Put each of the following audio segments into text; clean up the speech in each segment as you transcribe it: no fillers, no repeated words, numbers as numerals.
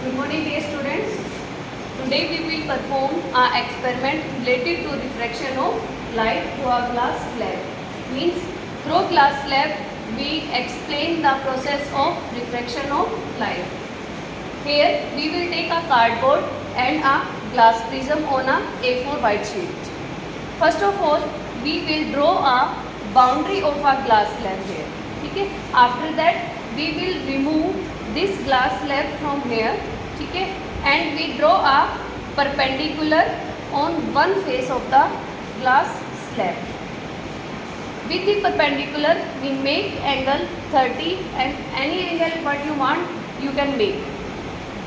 Good morning, dear students. Today we will perform an experiment related to refraction of light through a glass slab. Means through glass slab we explain the process of refraction of light. Here we will take a cardboard and a glass prism on a A4 white sheet. First of all, we will draw a boundary of a glass slab here. Okay? After that we will remove this glass slab from here. Okay? And we draw a perpendicular on one face of the glass slab. With the perpendicular we make angle 30 and any angle what you want you can make.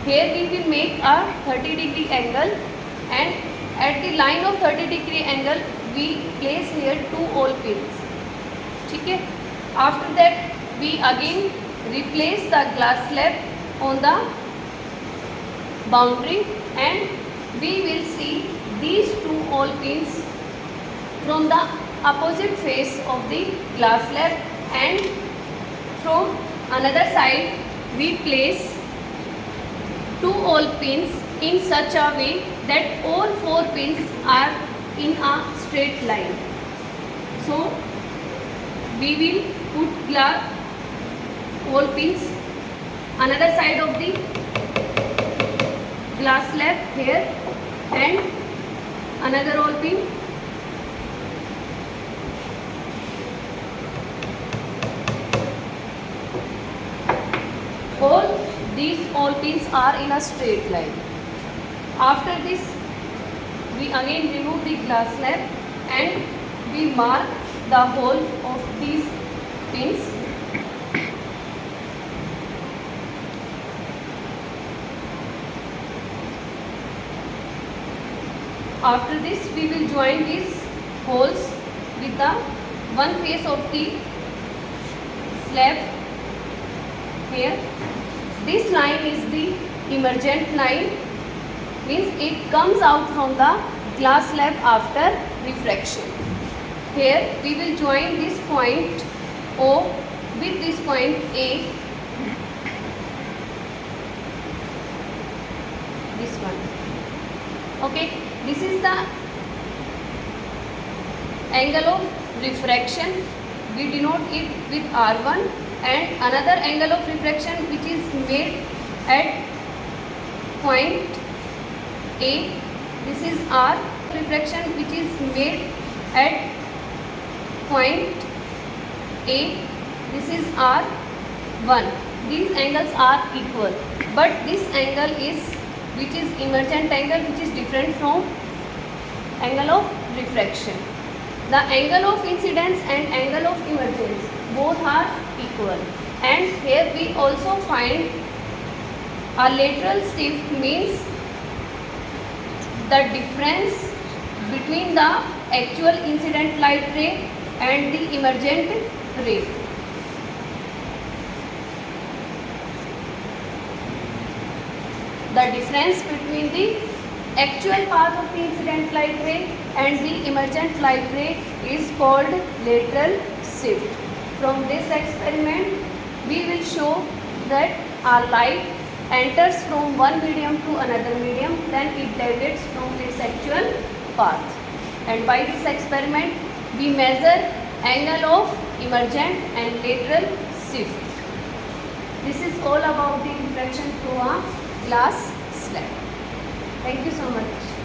Here we will make a 30-degree angle, and at the line of 30-degree angle we place here two all pins. Okay? After that we again replace the glass slab on the boundary, and we will see these two all pins from the opposite face of the glass slab, and from another side we place two all pins in such a way that all four pins are in a straight line. So we will put glass all pins another side of the glass slab here, and another all pin all these all pins are in a straight line. After this we again remove the glass slab and we mark the hole of these pins. After this we will join these holes with the one face of the slab here. This line is the emergent line, means it comes out from the glass slab after refraction. Here we will join this point O with this point A, this one. Okay, this is the angle of refraction. We denote it with R1, and another angle of refraction which is made at point A. This is R refraction which is made at point A. This is R1. These angles are equal, but this angle is which is emergent angle, which is different from angle of refraction. The angle of incidence and angle of emergence both are equal, and here we also find a lateral shift, means the difference between the actual incident light ray and the emergent ray. The difference between the actual path of the incident light ray and the emergent light ray is called lateral shift. From this experiment we will show that our light enters from one medium to another medium, then it deviates from its actual path, and by this experiment we measure angle of emergent and lateral shift. This is all about the refraction through a glass slab. Thank you so much.